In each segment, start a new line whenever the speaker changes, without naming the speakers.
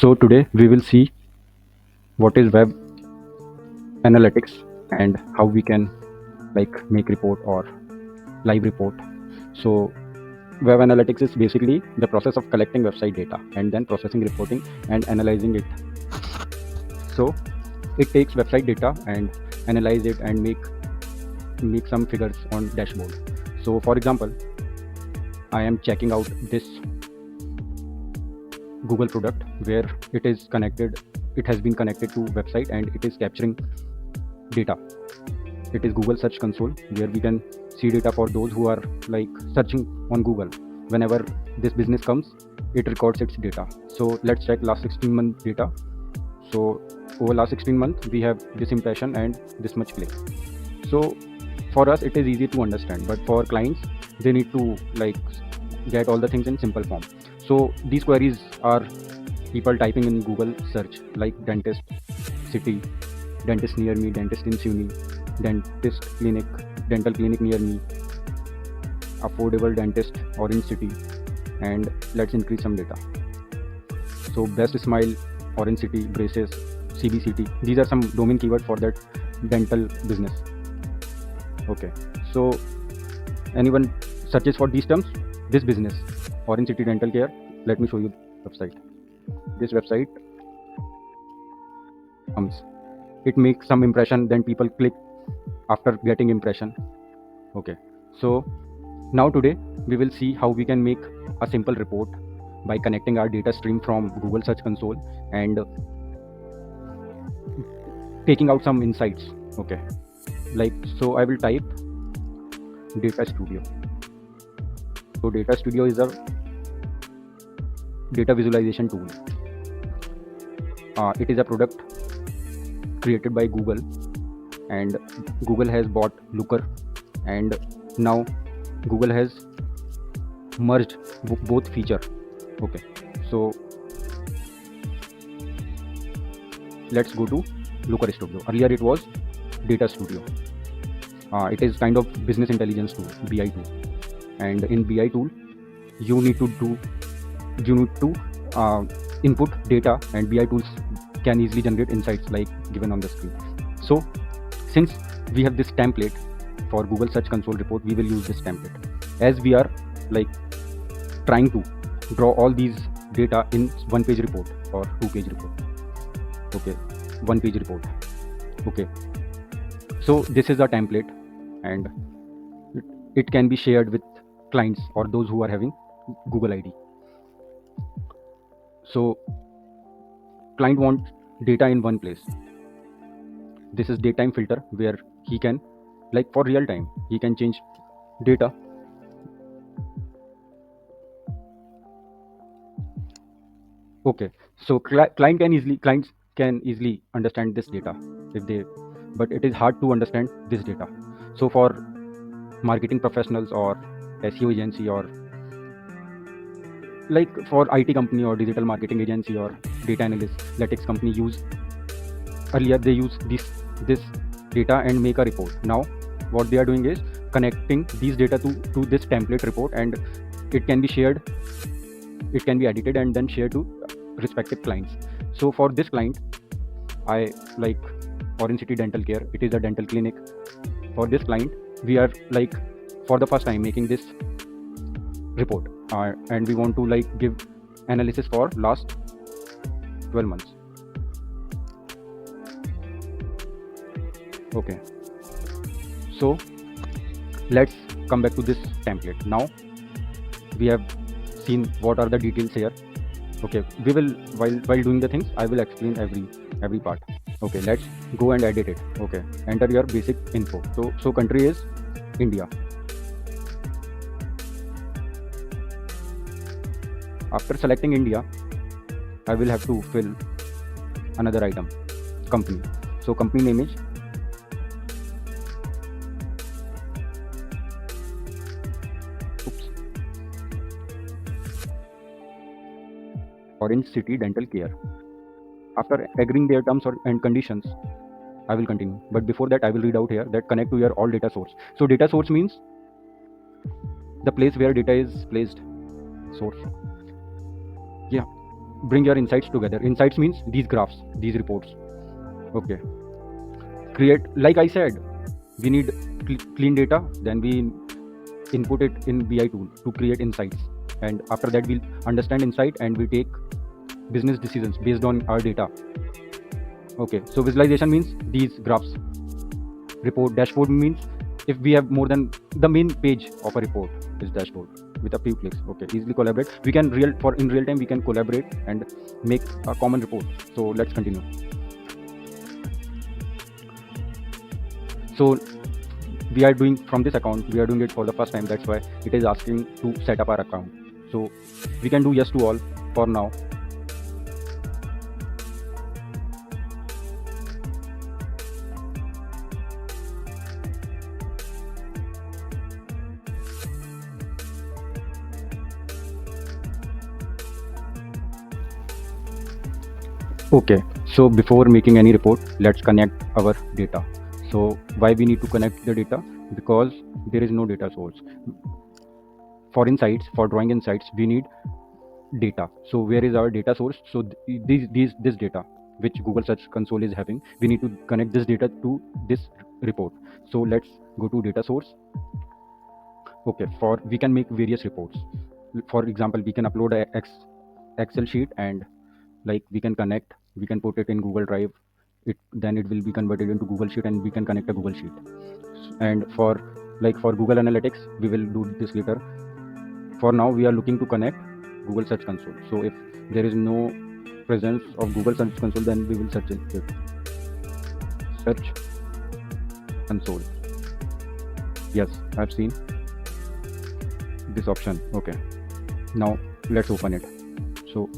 So today we will see what is web analytics and how we can make report or live report. So web analytics is basically the process of collecting website data and then processing, reporting and analyzing it. So it takes website data and analyze it and make some figures on dashboard. So for example, I am checking out this Google product where it has been connected to website and it is capturing data. It is Google Search Console where we can see data for those who are searching on Google. Whenever this business comes, it records its data. So let's check last 16 month data. So over last 16 months, we have this impression and this much click. So for us, it is easy to understand, but for clients, they need to get all the things in simple form. So these queries are people typing in Google search like dentist city, dentist near me, dentist in SUNY, dentist clinic, dental clinic near me, affordable dentist Orange City, and let's increase some data. So best smile Orange City, braces CBCT. These are some domain keywords for that dental business. Okay, so anyone searches for these terms, this business Orange City Dental Care, let me show you the website. This website comes, it makes some impression, then people click after getting impression. Okay, so now today we will see how we can make a simple report by connecting our data stream from Google Search Console and taking out some insights. Okay, so I will type Data Studio. So Data Studio is a data visualization tool. It is a product created by Google, and Google has bought Looker, and now Google has merged both feature. Okay, so let's go to Looker Studio. Earlier it was Data Studio. It is kind of business intelligence tool, BI tool, and in BI tool you need to input data, and BI tools can easily generate insights like given on the screen. So since we have this template for Google Search Console report, we will use this template as we are trying to draw all these data in one page report or 2-page report. Okay, 1-page report. Okay, so this is a template and it can be shared with clients or those who are having Google ID. So client wants data in one place. This is datetime filter where he can, for real time, he can change data. Okay, so clients can easily understand this data but it is hard to understand this data. So for marketing professionals or SEO agency or for IT company or digital marketing agency or data analytics company earlier they use this data and make a report. Now what they are doing is connecting these data to this template report, and it can be shared, it can be edited and then shared to respective clients. So for this client, I like Orange City Dental Care, it is a dental clinic. For this client, we are for the first time making this report, and we want to give analysis for last 12 months. Okay, so let's come back to this template. Now we have seen what are the details here. Okay, we will while doing the things, I will explain every part. Okay, let's go and edit it. Okay, enter your basic info. So country is India. After selecting India, I will have to fill another item, company. So company name is Orange City Dental Care. After agreeing their terms and conditions, I will continue. But before that, I will read out here that connect to your all data source. So data source means the place where data is placed. Source. Yeah. bring your insights together. Insights means these graphs, these reports. Okay, create, like I said, we need clean data, then we input it in BI tool to create insights, and after that we'll understand insight and we take business decisions based on our data. Okay, so visualization means these graphs. Report dashboard means if we have more than the main page of a report is dashboard with a few clicks. Okay, easily collaborate. We can in real time we can collaborate and make a common report. So let's continue. So we are doing from this account, we are doing it for the first time, that's why it is asking to set up our account. So we can do yes to all for now. Okay, so before making any report, let's connect our data. So why we need to connect the data? Because there is no data source. For insights, for drawing insights, we need data. So where is our data source? So this data which Google Search Console is having, we need to connect this data to this report. So let's go to data source. Okay, for we can make various reports. For example, we can upload a Excel sheet and like we can connect, we can put it in Google Drive, then it will be converted into Google Sheet and we can connect a Google Sheet. And for Google Analytics, we will do this later. For now we are looking to connect Google Search Console. So if there is no presence of Google Search Console, then we will search it. Search Console. Yes, I've seen this option. Okay, now let's open it. So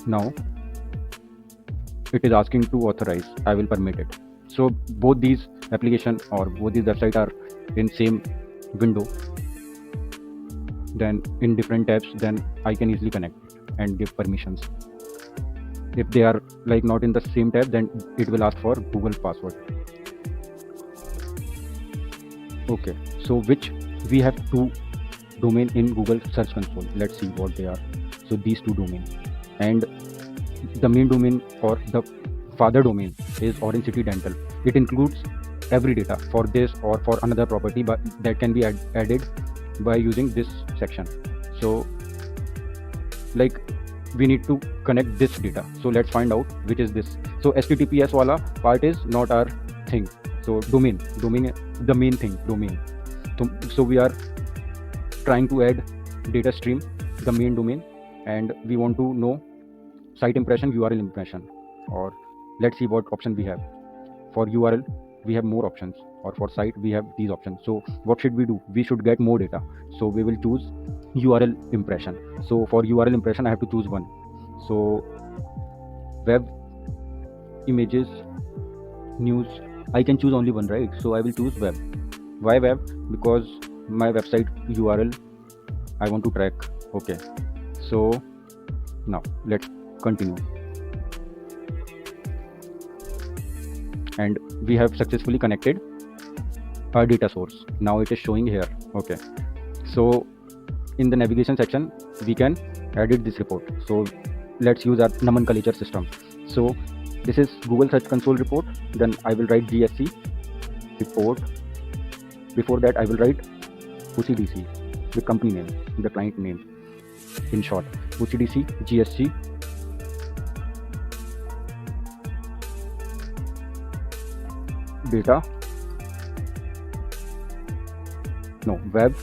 now it is asking to authorize. I will permit it. So both these application or both these website are in same window, then in different tabs, then I can easily connect it and give permissions. If they are like not in the same tab, then it will ask for Google password. Okay, so which we have two domain in Google Search Console. Let's see what they are. So these two domains, and the main domain or the father domain is Orange City Dental. It includes every data for this or for another property, but that can be added by using this section. So like we need to connect this data. So let's find out which is this. So HTTPS wala part is not our thing. So domain, the main thing, domain. So we are trying to add data stream, the main domain, and we want to know site impression, URL impression, or let's see what option we have. For URL, we have more options, or for site, we have these options. So what should we do? We should get more data. So we will choose URL impression. So for URL impression, I have to choose one. So web, images, news, I can choose only one, right? So I will choose web. Why web? Because my website URL I want to track. Okay, so now let's continue. And we have successfully connected our data source. Now it is showing here. Okay, so in the navigation section we can edit this report. So let's use our nomenclature system. So this is Google Search Console report. Then I will write GSC report. Before that I will write OCDC, the company name, the client name, in short, OCDC GSC data, no, web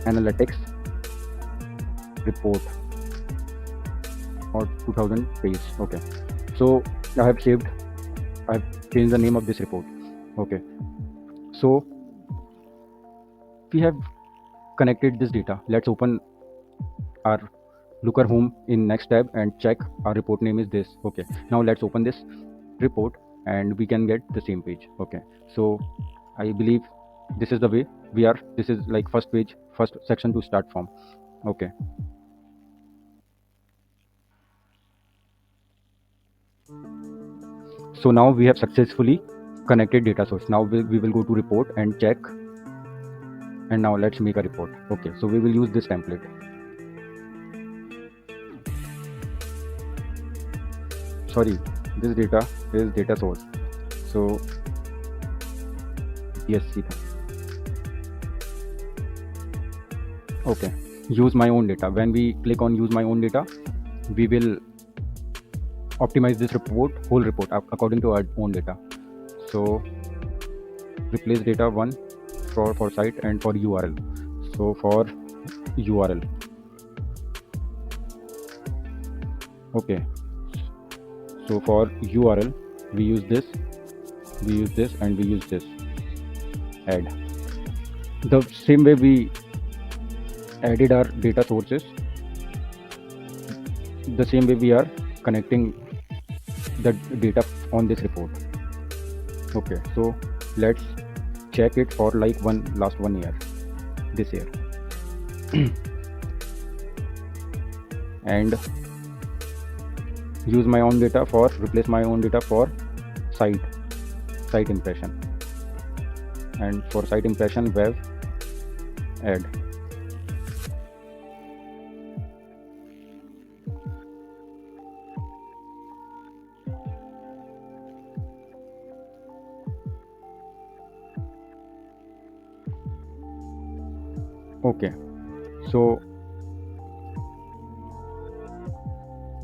analytics report, or 2000 page. Okay, so I have changed the name of this report. Okay, so we have connected this data. Let's open our Looker Home in next tab and check our report name is this. Okay, now let's open this report and we can get the same page. Okay, so I believe this is the way we are. This is like first page, first section to start from. Okay, so now we have successfully connected data source. Now we will go to report and check, and now let's make a report. Okay, so we will use this template. sorry, this data is data source. So yes, okay, use my own data. When we click on use my own data, we will optimize this whole report according to our own data. So replace data one for site and for URL. So for URL, okay, so for URL we use this, and we use this. Add the same way we added our data sources, the same way we are connecting the data on this report. Okay, so let's check it for like last 1 year, this year. And use my own data for replace my own data for site impression, and for site impression web add. Okay, so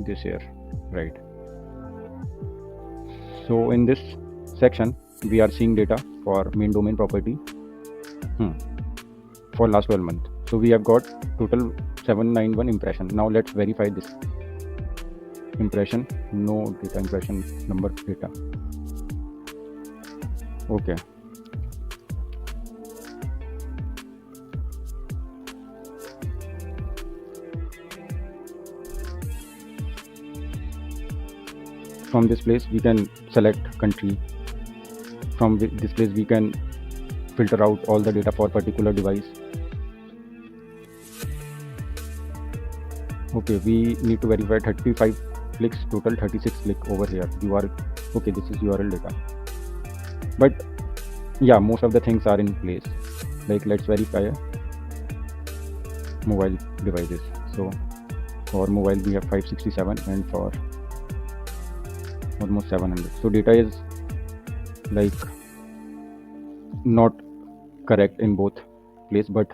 this here, right? So in this section we are seeing data for main domain property for last 12 months. So we have got total 791 impression. Now let's verify this impression. No data impression number data. Okay, from this place we can select country. From this place we can filter out all the data for particular device. Okay, we need to verify 35 clicks, total 36 click over here. Okay, this is URL data, but yeah, most of the things are in place. Like let's verify mobile devices. So for mobile we have 567 and for almost 700. So data is like not correct in both place, but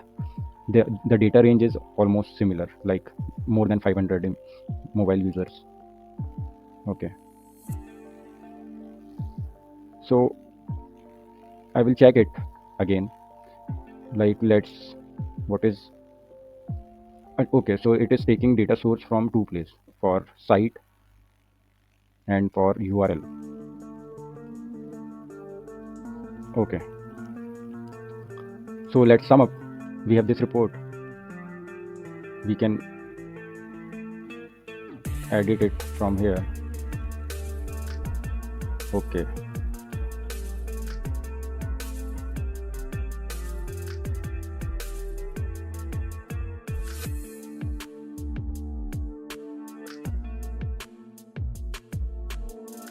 the data range is almost similar, like more than 500 in mobile users. Okay, so I will check it again. Like what is okay, so it is taking data source from two places, for site and for URL. Okay, so let's sum up. We have this report, we can edit it from here. Okay,